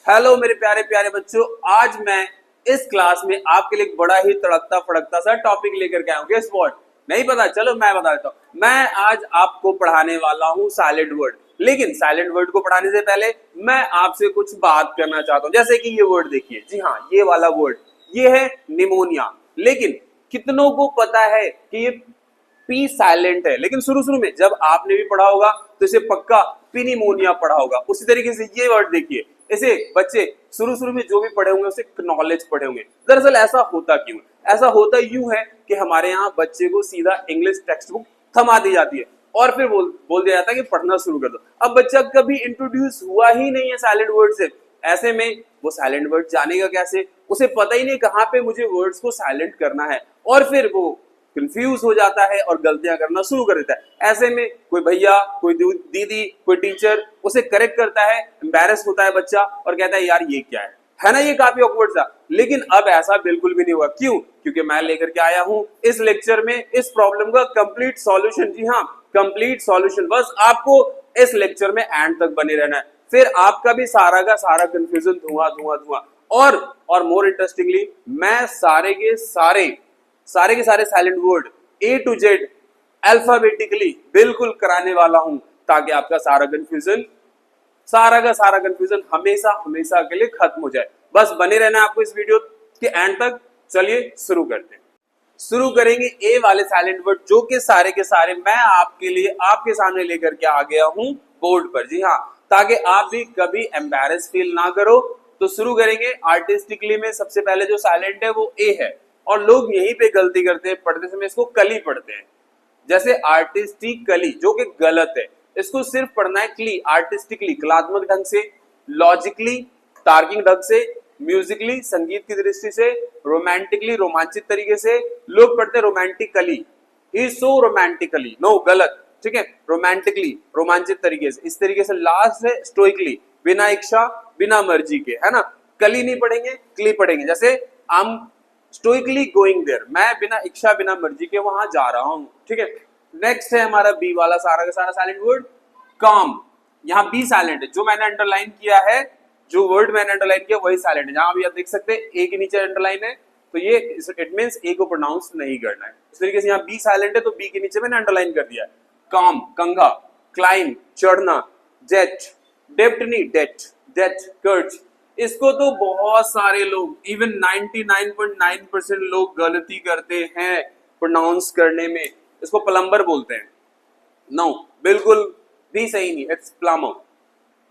Hello मेरे प्यारे प्यारे बच्चों, आज मैं इस क्लास में आपके लिए एक बड़ा ही तड़कता फड़कता सा टॉपिक लेकर के आया हूँ। Guess what? नहीं पता? चलो मैं बता देता हूँ। मैं आज आपको पढ़ाने वाला हूँ साइलेंट वर्ड। लेकिन साइलेंट वर्ड को पढ़ाने से पहले मैं आपसे कुछ बात करना चाहता हूँ। जैसे कि ये वर्ड देखिए, जी हाँ, ये वाला वर्ड, ये है निमोनिया। लेकिन कितनों को पता है कि ये पी साइलेंट है? लेकिन शुरू शुरू में जब आपने भी पढ़ा होगा तो इसे पक्का पिनिमोनिया पढ़ा होगा। उसी तरीके से ये वर्ड देखिए, इसे बच्चे शुरू शुरू में जो भी पढ़े होंगे उसे नॉलेज पढ़े होंगे। दरअसल ऐसा होता क्यों? ऐसा होता यूं है कि हमारे यहाँ बच्चे को सीधा इंग्लिश टेक्स्ट बुक थमा दी जाती है और फिर बोल दिया जाता है कि पढ़ना शुरू कर दो। अब बच्चा कभी इंट्रोड्यूस हुआ ही नहीं है साइलेंट वर्ड से, ऐसे में वो साइलेंट वर्ड जानेगा कैसे? उसे पता ही नहीं कहाँ पे मुझे वर्ड्स को साइलेंट करना है, और फिर वो कंफ्यूज हो जाता है और गलतियां करना शुरू कर देता है। ऐसे में कोई भैया, कोई दीदी, कोई टीचर उसे करेक्ट करता है, एम्बैरेस होता है बच्चा और कहता है यार ये क्या है ना? ये काफी ऑकवर्ड था। लेकिन अब ऐसा बिल्कुल भी नहीं हुआ। क्यों? क्योंकि मैं लेकर के आया हूं इस लेक्चर में इस प्रॉब्लम का कंप्लीट सॉल्यूशन। जी हाँ, कंप्लीट सॉल्यूशन। बस आपको इस लेक्चर में एंड तक बने रहना है, फिर आपका भी सारा का सारा कंफ्यूजन धुआं धुआं धुआं। और मोर इंटरेस्टिंगली, मैं सारे के सारे silent word A to Z alphabetically बिल्कुल कराने वाला हूं, ताकि आपका सारा का सारा कंफ्यूजन हमेशा हमेशा के लिए खत्म हो जाए। बस बने रहना आपको इस वीडियो के एंड तक। चलिए शुरू करते हैं। शुरू करेंगे ए वाले साइलेंट वर्ड, जो कि सारे के सारे मैं आपके लिए आपके सामने लेकर के आ गया हूं बोर्ड पर। जी हाँ, ताकि आप भी कभी एम्बैरेस फील ना करो। तो शुरू करेंगे आर्टिस्टिकली में। सबसे पहले जो साइलेंट है वो ए है, और लोग यहीं पे गलती करते हैं, पढ़ते समय इसको कली पढ़ते हैं। जैसे आर्टिस्टिकली, जो कि गलत है। इसको सिर्फ पढ़ना है क्ली, आर्टिस्टिकली कलात्मक ढंग से, लॉजिकली तार्किक ढंग से, म्यूजिकली संगीत की दृष्टि से, रोमांटिकली रोमांचित तरीके से। लोग पढ़ते हैं रोमांटिकली, ही सो रोमांटिकली, नो, गलत। ठीक है, रोमांटिकली रोमांचित तरीके से। इस तरीके से लास्ट है स्टोइकली, बिना इच्छा बिना मर्जी के, है ना? कली नहीं पढ़ेंगे, क्ली पढ़ेंगे। जैसे हम स्टोइकली गोइंग देयर, मैं बिना इच्छा बिना मर्जी के वहां जा रहा हूं। ठीक है, नेक्स्ट है हमारा बी वाला सारा का सारा साइलेंट वर्ड, काम। यहाँ बी साइलेंट है। जो मैंने अंडरलाइन किया है, जो वर्ड मैंने अंडरलाइन किया वही साइलेंट है। जहां भी आप देख सकते हैं ए के नीचे अंडरलाइन है, तो ये इट मींस ए को प्रोनाउंस नहीं करना है। इस तरीके से यहाँ बी साइलेंट है, तो बी के नीचे मैंने अंडरलाइन कर दिया। काम, कंघा, क्लाइम, चढ़ना, जेट, डेप्ट नहीं, डेट, डेट, कर्ज। इसको तो बहुत सारे लोग, इवन 99.9% लोग गलती करते हैं प्रोनाउंस करने में। इसको प्लम्बर बोलते हैं। नो, बिल्कुल भी सही नहीं, इट्स प्लम्बर।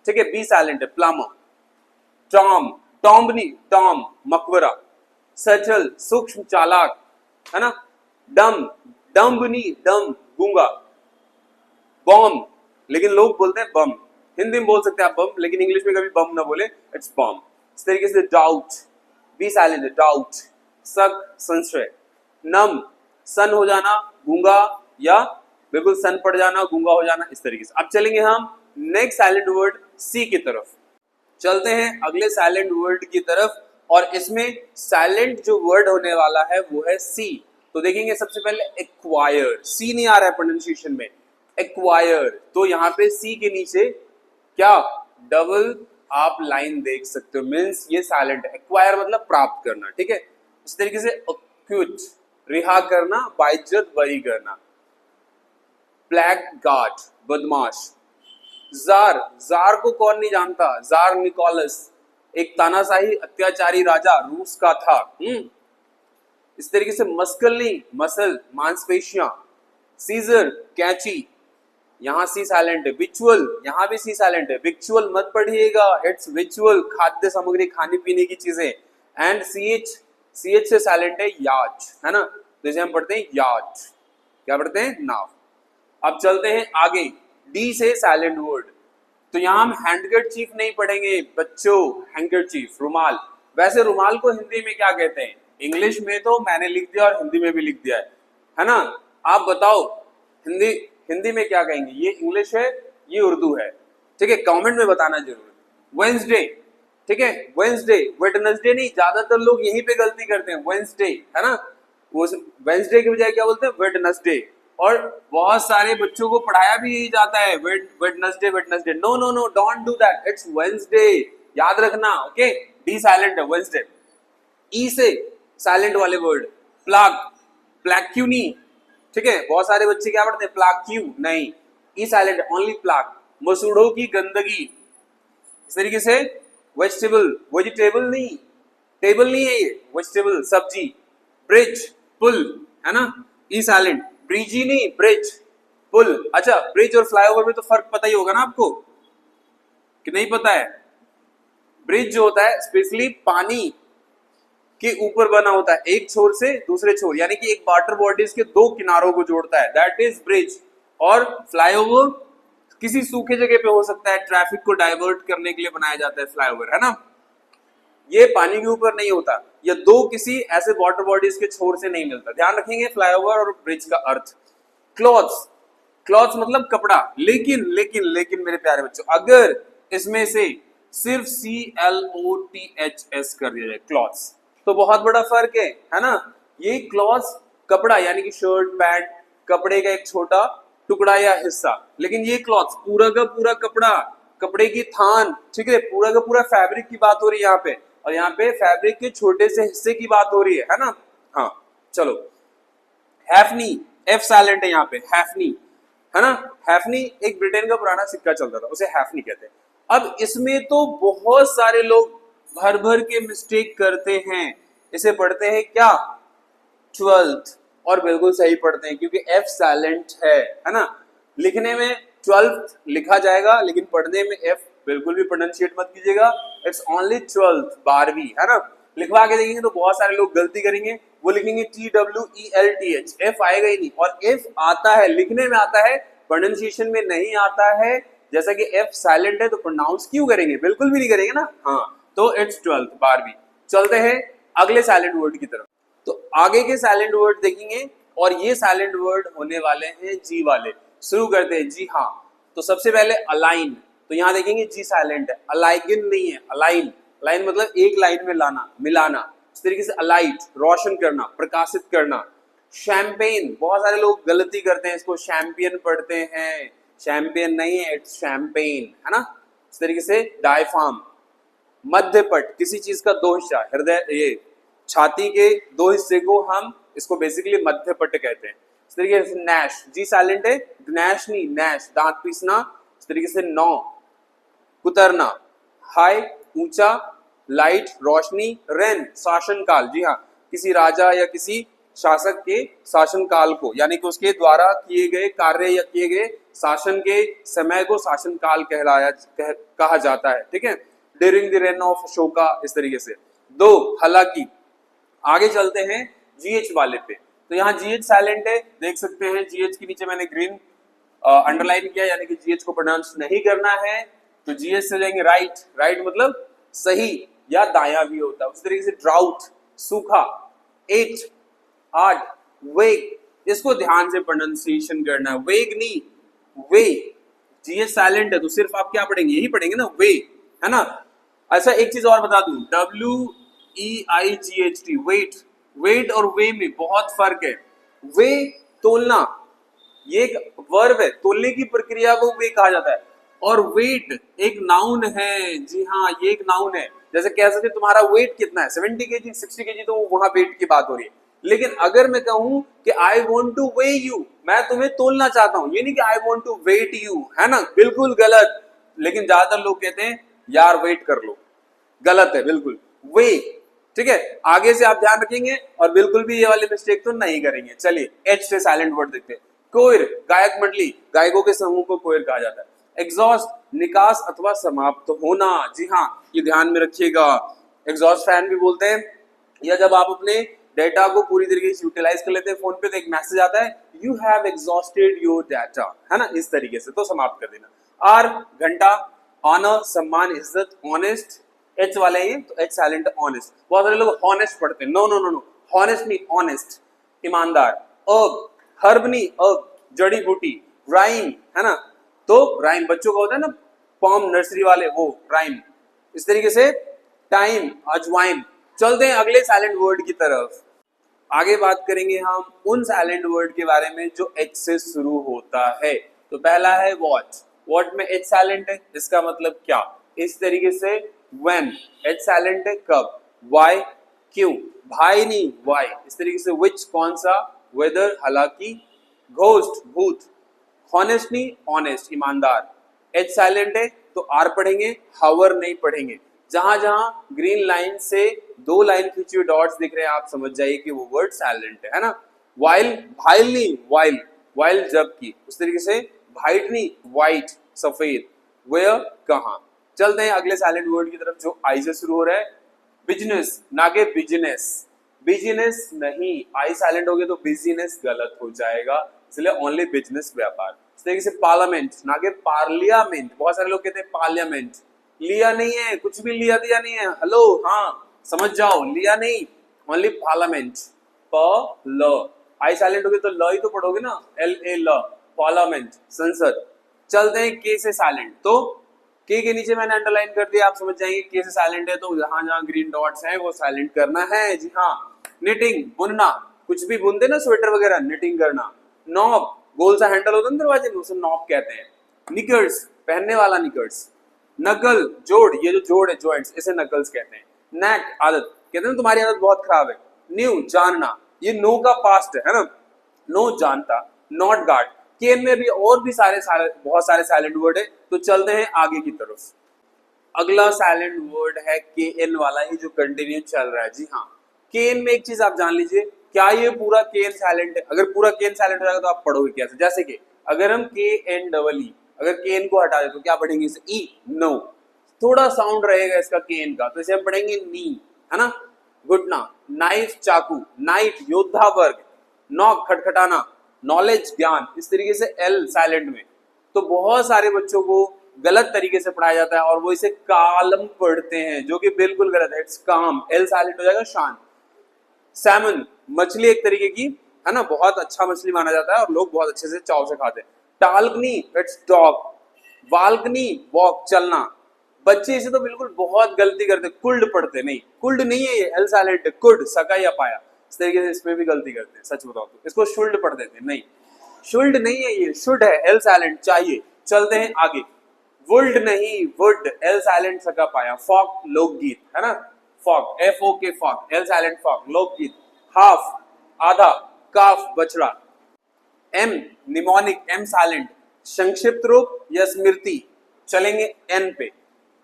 ठीक है, बी साइलेंट है, प्लम्बर। टॉम, टॉम्ब नहीं, टॉम, मकबरा। सचल, सूक्ष्म, चालाक, है ना? डम, डम्ब नहीं, डम, गूंगा। बॉम्ब, लेकिन लोग बोलते हैं बम। हिंदी में बोल सकते हैं आप बम, लेकिन इंग्लिश में कभी बम ना बोले, इट्स बॉम्ब। इस तरीके से डाउट, बी साइलेंट है, डाउट। शक, संशय। नम, सन हो जाना, गूंगा, या बिल्कुल सन पड़ जाना, गूंगा हो जाना, इस तरीके से। अब चलेंगे हम नेक्स्ट साइलेंट वर्ड सी की तरफ। चलते हैं अगले साइलेंट वर्ड की तरफ, और इसमें साइलेंट जो वर्ड होने वाला है वो है सी। तो देखेंगे सबसे पहले एक्वायर, सी नहीं आ रहा है प्रोनाउंसिएशन में, एक्वायर। तो यहाँ पे सी के नीचे क्या डबल आप लाइन देख सकते हो, मीन्स ये साइलेंट है। एक्वायर मतलब प्राप्त करना। ठीक है, इस तरीके से अक्यूट, रिहा करना, बाइज्जत बरी करना। ब्लैक गार्ड, बदमाश। जार, जार को कौन नहीं जानता? जार निकोलस, एक तानाशाही अत्याचारी राजा रूस का था। इस तरीके से मस्कल नहीं, मसल, मांसपेशियां। सीजर, कैंची, यहाँ सी साइलेंट है। विचुअल, यहाँ भी सी साइलेंट है। विचुअल मत पढ़िएगा, इट्स विचुअल, खाद्य सामग्री, खाने पीने की चीजें। एंड सी एच से साइलेंट है याच, है ना? जैसे हम पढ़ते हैं याच, क्या पढ़ते हैं? नाव। अब चलते हैं आगे, डी से साइलेंट वर्ड। तो यहाँ हम हैंडकरचीफ नहीं पढ़ेंगे बच्चों, हैंडकरचीफ, रुमाल। वैसे रुमाल को हिंदी में क्या कहते हैं? इंग्लिश में तो मैंने लिख दिया और हिंदी में भी लिख दिया है ना? आप बताओ हिंदी में क्या कहेंगे? ये इंग्लिश है, ये उर्दू है। ठीक है, कमेंट में बताना जरूर। वेंसडे, ठीक है, वेंसडे, वेडनेसडे नहीं। ज्यादातर लोग यहीं पे गलती करते हैं, वेंसडे, है ना? वो वेंसडे के बजाय क्या बोलते हैं? वेडनेसडे। और बहुत सारे बच्चों को पढ़ाया भी यही जाता है, Wednesday Wednesday. No no no, don't do that, it's Wednesday. याद रखना, ओके। डी साइलेंट है, वेंसडे। ई से साइलेंट वाले वर्ड, प्लाग, प्लाग क्यू नहीं, ठीक है। बहुत सारे बच्चे क्या पढ़ते हैं, प्लाग क्यू नहीं, ई साइलेंट, ओनली प्लाग। मसूड़ों की गंदगी, इस तरीके से। वेजिटेबल, वेजिटेबल नहीं, टेबल नहीं है ये, वेजिटेबल सब्जी। ब्रिज, पुल, है ना, ई साइलेंट। ब्रिजी नहीं, ब्रिज, पुल। अच्छा, ब्रिज और फ्लाईओवर में तो फर्क पता ही होगा ना आपको, कि नहीं पता है? ब्रिज जो होता है स्पेशली पानी के ऊपर बना होता है, एक छोर से दूसरे छोर, यानी कि एक वाटर बॉडीज के दो किनारों को जोड़ता है, दैट इज ब्रिज। और फ्लाईओवर किसी सूखे जगह पे हो सकता है, ट्रैफिक को डाइवर्ट करने के लिए बनाया जाता है फ्लाईओवर, है ना। ये पानी के ऊपर नहीं होता, ये दो किसी ऐसे वाटर बॉडीज के छोर से नहीं मिलता। ध्यान रखेंगे फ्लाईओवर और ब्रिज का अर्थ। क्लॉथ्स, क्लॉथ्स मतलब कपड़ा। लेकिन लेकिन लेकिन मेरे प्यारे बच्चों, अगर इसमें से सिर्फ CLOTHS कर दिया जाए, क्लॉथ्स, तो बहुत बड़ा फर्क है ना। ये क्लॉथ्स कपड़ा, यानी कि शर्ट पैंट, कपड़े का एक छोटा टुकड़ा या हिस्सा। लेकिन ये क्लॉथ्स पूरा का पूरा कपड़ा, कपड़े की थान, ठीक है, पूरा का पूरा फैब्रिक की बात हो रही है यहाँ पे। और यहाँ पे फैब्रिक के छोटे से हिस्से की बात हो रही है ना। हाँ चलो, हैफनी, एफ साइलेंट है यहाँ पे, हैफनी, है ना। हैफनी एक ब्रिटेन का पुराना सिक्का चलता था, उसे हैफनी कहते हैं। अब इसमें तो बहुत सारे लोग भर भर के मिस्टेक करते हैं, इसे पढ़ते हैं क्या, 12th, और बिल्कुल सही पढ़ते हैं क्योंकि एफ साइलेंट है ना। लिखने में 12th लिखा जाएगा, लेकिन पढ़ने में एफ बिल्कुल भी प्रोनाउंशिएट मत कीजिएगा, इट्स ओनली 12th, 12वीं, है ना। लिखवा के देखेंगे तो बहुत सारे लोग गलती करेंगे, वो लिखेंगे TWELTH, एफ आएगा ही नहीं। और एफ आता है, लिखने में आता है, प्रोनाउंसिएशन में नहीं आता है। जैसा कि एफ साइलेंट है तो प्रोनाउंस क्यों करेंगे, बिल्कुल भी नहीं करेंगे ना। हाँ, तो इट्स 12th, 12वीं। चलते हैं अगले साइलेंट वर्ड की तरफ। तो आगे के साइलेंट वर्ड देखेंगे, और ये साइलेंट वर्ड होने वाले हैं जी वाले। शुरू करते हैं, जी हाँ। तो सबसे पहले अलाइन, तो यहाँ देखेंगे जी साइलेंट है, अलाइगिन नहीं है, अलाइन। अलाइन मतलब एक लाइन में लाना, मिलाना। इस तरीके से अलाइट, रोशन करना, प्रकाशित करना। शैंपेन, बहुत सारे लोग गलती करते हैं, इसको शैंपियन पढ़ते हैं, शैंपियन नहीं है, इट्स शैंपेन, है ना। इस तरीके से डायफार्म। मध्यपट, किसी चीज का दो हिस्सा, हृदय, ये छाती के दो हिस्से को हम इसको बेसिकली मध्यपट कहते हैं। इस तरीके से नैश, जी साइलेंट है, नैश नहीं, नैश, दांत पीसना। इस तरीके से नौ, कुतरना, हाई, ऊंचा, लाइट, रोशनी, रेन, शासनकाल। जी हाँ, किसी राजा या किसी शासक के शासनकाल को, यानी कि उसके द्वारा किए गए कार्य या किए गए शासन के समय को शासनकाल कहा जाता है, ठीक है। During the rain of Ashoka, इस तरीके से। दो, हालांकि। आगे चलते हैं GH वाले पे, तो यहाँ GH साइलेंट है, देख सकते हैं। GH के नीचे मैंने ग्रीन अंडरलाइन किया, यानी कि GH को प्रोनाउंस नहीं करना है। तो GH से जाएंगे राइट, राइट मतलब सही या दायां भी होता है। उस तरीके से ड्राउट, सूखा। 8, 8, वेग, इसको ध्यान से प्रोनाउंसिएशन करना है, वेग नहीं, वे। GH साइलेंट है तो सिर्फ आप क्या पढ़ेंगे, यही पढ़ेंगे ना, वे, है ना। अच्छा, एक चीज और बता दूं, WEIGHT, वेट। वेट और वे में बहुत फर्क है। वे तोलना, ये एक वर्ब है, तोलने की प्रक्रिया को वे कहा जाता है। और वेट एक नाउन है, जी हाँ, ये एक नाउन है। जैसे कह सकते तुम्हारा वेट कितना है, 70 kg, 60 kg, तो वहां वेट की बात हो रही है। लेकिन अगर मैं कहूं कि I want to weigh you, मैं तुम्हें तोलना चाहता हूं, ये नहीं कि I want to weight you, है ना, बिल्कुल गलत। लेकिन ज्यादातर लोग कहते हैं यार वेट कर लो, गलत है बिल्कुल, वे, ठीक है। आगे से आप ध्यान रखेंगे और बिल्कुल भी ये वाली मिस्टेक तो नहीं करेंगे। चलिए H से साइलेंट वर्ड देखते हैं। कोयर, गायक मंडली, गायकों के समूह को कोयर कहा जाता है। एग्जॉस्ट, निकास अथवा समाप्त होना, जी हाँ, ये ध्यान में रखिएगा। एग्जॉस्ट फैन भी बोलते हैं, या जब आप अपने डेटा को पूरी तरीके से यूटिलाइज कर लेते हैं फोन पे, तो एक मैसेज आता है, you have exhausted your data, है ना, इस तरीके से, तो समाप्त कर देना। आर, घंटा, ऑनर, सम्मान, इज्जत, ऑनेस्ट, H वाले हैं तो H साइलेंट, ऑनेस्ट। बहुत सारे लोग हॉनेस्ट पढ़ते हैं, no no no no, honest नहीं, ऑनेस्ट, ईमानदार। अर्ब, हर्ब नहीं, अर्ब, जड़ी बूटी। राइम, है ना, तो राइम बच्चों का होता है ना, पॉम नर्सरी वाले, वो राइम। इस तरीके से टाइम, अजवाइन। चलते हैं अगले साइलेंट वर्ड की तरफ। आगे बात करेंगे हम उन साइलेंट वर्ड के बारे में जो H से शुरू होता है। तो पहला है वॉच, वॉट में H साइलेंट है, इसका मतलब क्या, इस तरीके से when, H साइलेंट है कब, why क्यों, भाई नहीं why, इस तरीके से which कौन सा, whether हालांकि, घोस्ट भूत, honest नहीं honest ईमानदार, H साइलेंट है तो R पढ़ेंगे, हावर नहीं पढ़ेंगे। जहां जहां ग्रीन लाइन से 2 लाइन खींची हुई डॉट्स दिख रहे हैं आप समझ जाइए कि वो वर्ड साइलेंट है ना। वाइल, भाइल नहीं वाइल, वाइल जबकि, उस तरीके से वाइट नहीं वाइट सफेद, वेयर कहां। चलते हैं अगले साइलेंट वर्ड की तरफ जो आई से शुरू हो रहा है, बिजनेस ना के बिजनेस, बिजनेस नहीं, आई साइलेंट हो गया तो बिजनेस गलत हो जाएगा, इसलिए ओनली बिजनेस व्यापार। इस तरीके से पार्लियामेंट ना के पार्लियामेंट, बहुत सारे लोग कहते हैं पार्लियामेंट, लिया नहीं है, कुछ भी लिया दिया नहीं है, हेलो हाँ समझ जाओ, लिया नहीं, ओनली पार्लियामेंट, प ल, आई साइलेंट हो गया तो ल ही तो पढ़ोगे ना, एल ए ल, पार्लियामेंट संसद। चलते हैं के से साइलेंट, तो के नीचे मैंने अंडरलाइन कर दिया, आप समझ जाएंगे के से साइलेंट है तो जहां जहां ग्रीन डॉट्स हैं वो साइलेंट करना है। जी हाँ, निटिंग बुनना, कुछ भी बुनते ना स्वेटर वगैरह, निटिंग करना। नॉब, गोल सा हैंडल होता है दरवाजे में, उसे नॉब कहते हैं। निकर्स, पहनने वाला निकर्स। नकल, जोड़, ये जो जोड़ है जॉइंट्स, इसे नकल्स कहते हैं। नैक, आदत, कहते हैं तुम्हारी आदत बहुत खराब है। न्यू, जानना, ये नो का पास्ट है ना, नो जानता। नॉट गार्ड, केन में भी और भी बहुत सारे साइलेंट वर्ड है, तो चलते हैं आगे की तरफ। अगला साइलेंट वर्ड है के एन वाला ही जो कंटिन्यू चल रहा है। जी हाँ, के एन में एक चीज आप जान लीजिए, क्या ये पूरा के एन साइलेंट है? अगर पूरा के एन साइलेंट हो जाएगा तो आप पढ़ोगे कैसे? जैसे कि अगर हम के एन डबल ई, अगर के एन को हटा दे तो क्या पढ़ेंगे इसे? ई, नो, थोड़ा साउंड रहेगा इसका के एन का, तो इसे हम पढ़ेंगे नी, है ना। घुटना, नाइफ चाकू, नाइट योद्धा वर्ग, नॉक खटखटाना, नॉलेज ज्ञान, इस तरीके से एल साइलेंट में। तो बहुत सारे बच्चों को गलत तरीके से पढ़ाया जाता है और वो इसे कालम पढ़ते हैं, जो कि बिल्कुल गलत है। इट्स काम, एल साइलेंट हो जाएगा शांत। सैमन, मछली एक तरीके की, है ना, बहुत अच्छा मछली माना जाता है और लोग बहुत अच्छे से चाव से खाते हैं। टाल्कनी, इट्स डॉग। वाल्कनी, वॉक, चलना। बच्चे इसे तो बिल्कुल बहुत गलती करते, कुल्ड पढ़ते, नहीं कुल्ड नहीं है ये, एल साइलेंट है, कुड, सका या पाया, इस तरीके से इसमें भी गलती करते हैं। सच बताओ तो इसको शुल्ड पढ़ देते हैं, नहीं शुल्ड नहीं है ये, शुड है, एल साइलेंट चाहिए। चलते हैं आगे। वुल्ड नहीं, वुड, एल साइलेंट सका पाया। फॉक, लोकगीत, है ना, फॉक, एफ ओ के फॉक, एल साइलेंट फॉक, लोकगीत। हाफ, आधा। काफ, बछड़ा। एम, निमोनिक, एम साइलेंट, संक्षिप्त रूप या स्मृति। चलेंगे एन पे।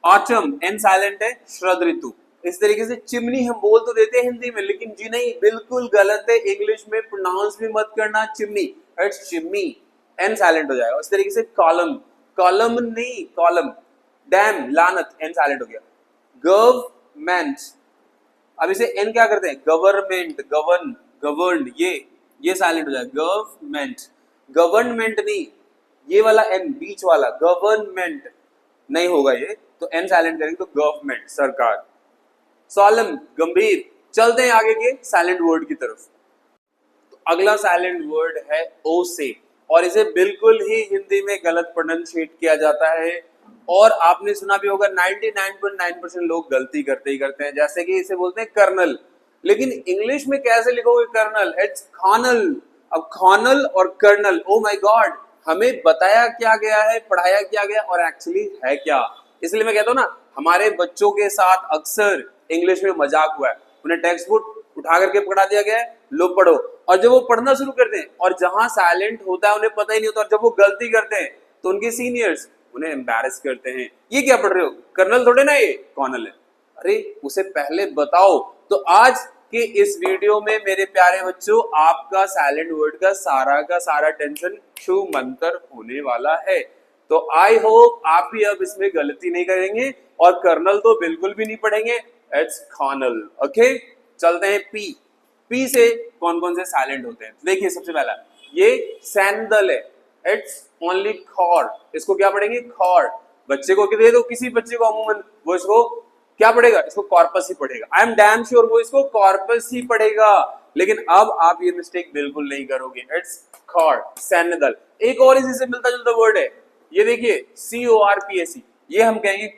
ऑटम, एन साइलेंट है, शरद ऋतु। इस तरीके से चिमनी हम बोल तो देते हैं हिंदी में, लेकिन जी नहीं, बिल्कुल गलत है, इंग्लिश में प्रोनाउंस भी मत करना chimney, it's chimney, N silent हो जाएगा। इस तरीके से कॉलम, कॉलम नहीं कॉलम। डैम, लानत, एन साइलेंट हो गया। गवर्नमेंट, अब इसे एन क्या करते हैं? गवर्नमेंट, गवर्न, गवर्न, ये साइलेंट हो जाएगा। गवर्नमेंट, गवर्नमेंट नहीं, ये वाला एन बीच वाला, गवर्नमेंट नहीं होगा ये, तो एन साइलेंट करेंगे तो गवर्नमेंट, सरकार। सॉलम, गंभीर। चलते हैं आगे के साइलेंट वर्ड की तरफ। तो अगला साइलेंट वर्ड है ओ से, और इसे बिल्कुल ही हिंदी में गलत प्रोनाउंसिएट किया जाता है, और आपने सुना भी होगा 99.9% लोग गलती करते ही करते हैं। जैसे कि इसे बोलते हैं कर्नल, लेकिन इंग्लिश में कैसे लिखोगे कर्नल? इट्स खानल। अब खानल और कर्नल, ओ माय गॉड, हमें बताया क्या गया है, पढ़ाया क्या गया, और एक्चुअली है क्या। इसलिए मैं कहता हूँ ना, हमारे बच्चों के साथ अक्सर इंग्लिश में मजाक हुआ है, उन्हें टेक्स्ट बुक उठा करके पकड़ा दिया गया है, लो पढ़ो, और जब वो पढ़ना शुरू करते हैं और जहां साइलेंट होता है उन्हें पता ही नहीं होता, और जब वो गलती करते हैं तो उनके सीनियर्स उन्हें एम्बैरस करते हैं, ये क्या पढ़ रहे हो, कर्नल थोड़े ना, ये कॉर्नल है। अरे उसे पहले बताओ। तो आज के इस वीडियो में मेरे प्यारे बच्चों, आपका साइलेंट वर्ड का सारा टेंशन छू मंतर होने वाला है। तो आई होप आप भी अब इसमें गलती नहीं करेंगे, और कर्नल तो बिल्कुल भी नहीं पढ़ेंगे, इट्स कर्नल। ओके, चलते हैं पी। पी से कौन कौन से साइलेंट होते हैं? देखिए सबसे पहला ये सैंडल है, इट्स ओनली खॉर, इसको क्या पढ़ेंगे? खॉर। बच्चे को दे दो, किसी बच्चे को अमूमन, वो इसको क्या पढ़ेगा? इसको कॉर्पस ही पढ़ेगा। आई एम डैम श्योर वो इसको कॉर्पस ही पढ़ेगा, लेकिन अब आप ये मिस्टेक बिल्कुल नहीं करोगे, इट्स खॉर, सैंडल। एक और इसी से मिलता जुलता वर्ड है, ये देखिए CORPS, ये हम कहेंगे,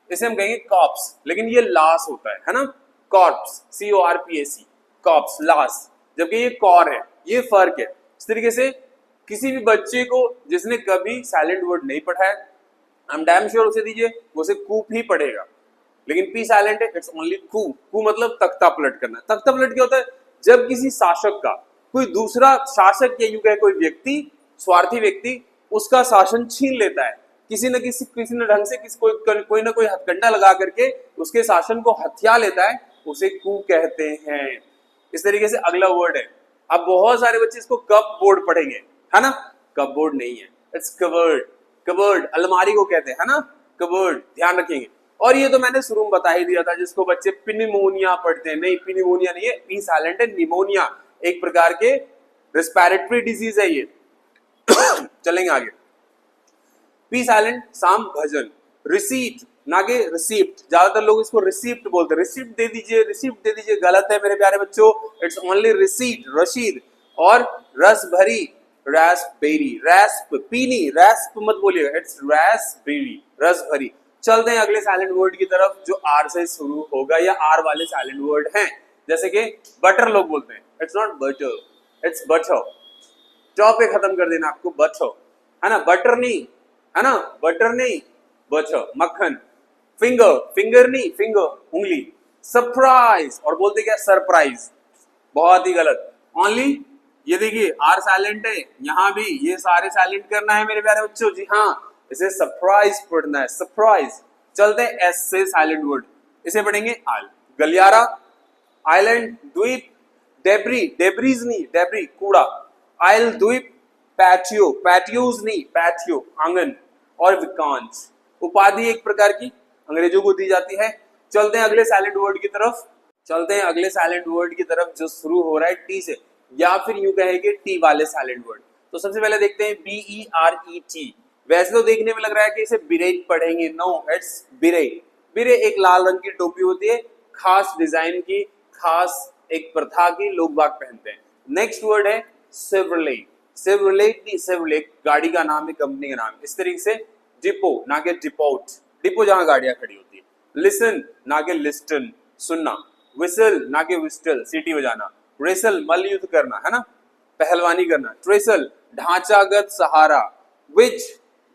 इसे हम कहेंगे कॉप्स, लेकिन ये लाश होता है ना, कॉर्प्स, CORPS, कॉप्स, लाश, जबकि ये कॉर है, ये फर्क है। इस तरीके से किसी भी बच्चे को जिसने कभी साइलेंट वर्ड नहीं पढ़ा है, हम डैम श्योर उसे दीजिए, वो उसे कूप ही पढ़ेगा। लेकिन पी साइलेंट है, इट्स ओनली कू। कू मतलब तख्ता पलट करना। तख्ता पलट क्या होता है? जब किसी शासक का कोई दूसरा शासक या यूं कहे कोई व्यक्ति, स्वार्थी व्यक्ति उसका शासन छीन लेता है, किसी न ढंग से कोई ना कोई हथकंडा लगा करके उसके शासन को हथिया लेता है, उसे कू कहते हैं। इस तरीके से अगला वर्ड है। अब बहुत सारे बच्चे इसको कप बोर्ड पढ़ेंगे, है ना? कप बोर्ड नहीं है, इट्स कबर्ड। कबर्ड अलमारी को कहते हैं, है ना? कबर्ड, ध्यान रखेंगे। और ये तो मैंने शुरू में बता ही दिया था, जिसको बच्चे पिनिमोनिया पढ़ते हैं। नहीं, पिनिमोनिया नहीं है, पी साइलेंट है, निमोनिया एक प्रकार के रेस्पिरेटरी डिजीज है ये। चलेंगे आगे। पी साइलेंट साम भजन। रिसीट ना के रिसीप्ट, ज्यादातर लोग इसको रिसीप्ट बोलते हैं। रिसीप्ट दे दीजिए, रिसीप्ट दे दीजिए, गलत है मेरे प्यारे बच्चों। It's only receipt, Rashid. और रस भरी, रास्पबेरी। रैस्प, पीनी, रैस्प मत बोलिएगा, इट्स रास्पबेरी, रस भरी। चलते हैं अगले साइलेंट वर्ड की तरफ जो आर से शुरू होगा या आर वाले साइलेंट वर्ड हैं। जैसे कि बटर लोग बोलते हैं, it's not butter, it's butter. Top पे खत्म कर देना आपको, बटर, है ना? बटर नहीं, है ना? बटर नहीं, बटर। मक्खन। फिंगर, फिंगर नहीं, फिंगर उंगली। सरप्राइज, और बोलते क्या? सरप्राइज। बहुत ही गलत। ओनली ये देखिए आर साइलेंट है, यहां भी ये सारे साइलेंट करना है मेरे प्यारे बच्चों। जी हाँ, इसे सरप्राइज पढ़ना है, सरप्राइज। चलते हैं एस से साइलेंट वर्ड, इसे पढ़ेंगे आल। गलियारा, आइलैंड, द्वीप। डेब्री, डेब्रीज नहीं, डेब्री कूड़ा। आइल, द्वीप। पैटियो, पैटियोज नहीं, पैटियो आंगन। और विकांश, उपाधि एक प्रकार की अंग्रेजों को दी जाती है। चलते हैं अगले साइलेंट वर्ड की तरफ। चलते हैं अगले साइलेंट वर्ड की तरफ जो शुरू हो रहा है टी से, या फिर यूं कहेंगे टी वाले साइलेंट वर्ड। तो सबसे पहले देखते हैं BERET। वैसे तो देखने में लग रहा है कि इसे बिरेट पढ़ेंगे, नो, इट्स बिरे। बिरे एक लाल रंग की टोपी होती है, खास डिजाइन की, खास एक प्रथा की, लोग बाग पहनते हैं। नेक्स्ट वर्ड है सेवरलेट। सेवरलेट नहीं, सेवरलेट गाड़ी का नाम है, कंपनी का नाम। इस तरीके से डिपो ना के डिपोट, डिपो जहां गाड़ियां खड़ी होती है। लिसन ना के लिस्टन, सुनना। विसल ना के विस्टल, सीटी बजाना। रेसल मल युद्ध करना, है ना? पहलवानी करना। ट्रेसल ढांचागत सहारा। विच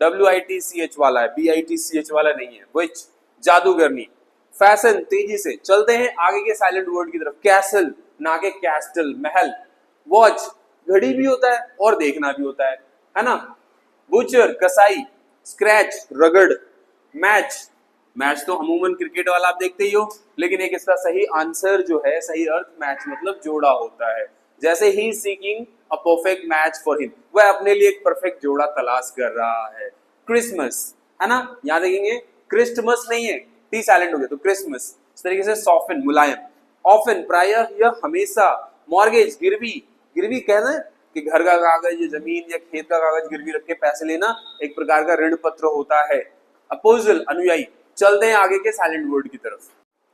WITCH वाला है, BITCH वाला नहीं है, विच जादूगरनी। फैशन तेजी से। चलते हैं आगे के साइलेंट वर्ड की तरफ। कैसल ना के कैस्टल, महल। वॉच घड़ी भी होता है और देखना भी होता है ना? बुचर कसाई। स्क्रैच रगड़। मैच, मैच तो अमूमन क्रिकेट वाला आप देखते ही हो, लेकिन एक इसका सही आंसर जो है, सही अर्थ मैच मतलब जोड़ा होता है। जैसे he seeking a perfect match for him, वह अपने लिए एक परफेक्ट जोड़ा तलाश कर रहा है। क्रिसमस, है ना? यहां देखेंगे क्रिस्टमस नहीं है, टी साइलेंट हो गया तो क्रिसमस। इस तरीके से सॉफ्टन मुलायम। ऑफन प्रायः या हमेशा। मॉर्गेज गिरवी, गिरवी कहना है कि घर का कागज या जमीन या खेत का कागज गिरवी रख के पैसे लेना, एक प्रकार का ऋण पत्र होता है। अपोजल अनुयायी। चलते हैं आगे के साइलेंट वर्ड की तरफ।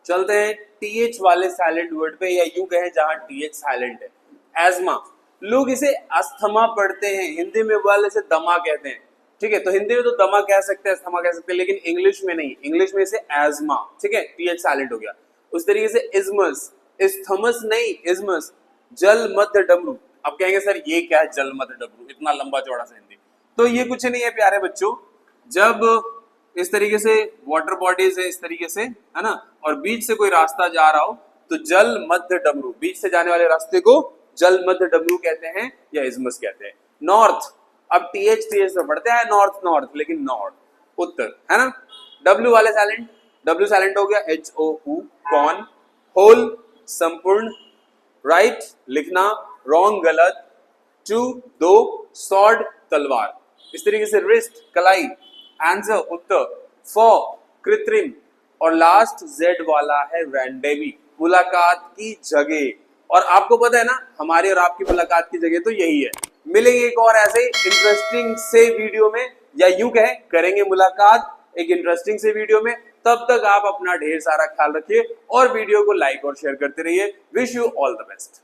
चलते हैं TH वाले साइलेंट वर्ड पे, या यूं कहें जहां TH साइलेंट है। एजमा, लोग इसे अस्थमा पढ़ते हैं, हिंदी में वाले इसे दमा कहते हैं। ठीक है, तो हिंदी में तो दमा कह सकते हैं, अस्थमा कह सकते हैं, लेकिन इंग्लिश में नहीं, इंग्लिश में इसे एजमा। ठीक है, TH साइलेंट हो गया। उस तरीके से इज्मस, इस्थमस नहीं, इज्मस। जल मध्य डमरू। अब कहेंगे सर ये क्या है जल मध्य डमरू, इतना लंबा चौड़ा सा हिंदी। तो ये कुछ नहीं है प्यारे बच्चों, जब इस तरीके से वाटर बॉडीज है, इस तरीके से, है ना, और बीच से कोई रास्ता जा रहा हो तो जल मध्य डमरू, बीच से जाने वाले रास्ते को जल मध्य डमरू कहते हैं या इज्मस कहते हैं। नॉर्थ, अब TH से पढ़ते हैं नॉर्थ, नॉर्थ, लेकिन नॉर्थ उत्तर, है ना? W वाले साइलेंट, W साइलेंट हो गया। HOU कौन। होल संपूर्ण। राइट लिखना, रॉन्ग गलत। टू दो, सॉर्ड तलवार। इस तरीके से रिस्ट कलाई। Answer Uttar. फॉर कृत्रिम। और लास्ट Z वाला है रैंडेमी, मुलाकात की जगह। और आपको पता है ना हमारी और आपकी मुलाकात की जगह तो यही है। मिलेंगे एक और ऐसे इंटरेस्टिंग से वीडियो में, या यूं कहें करेंगे मुलाकात एक इंटरेस्टिंग से वीडियो में। तब तक आप अपना ढेर सारा ख्याल रखिए और वीडियो को लाइक और शेयर करते रहिए। Wish you all the best.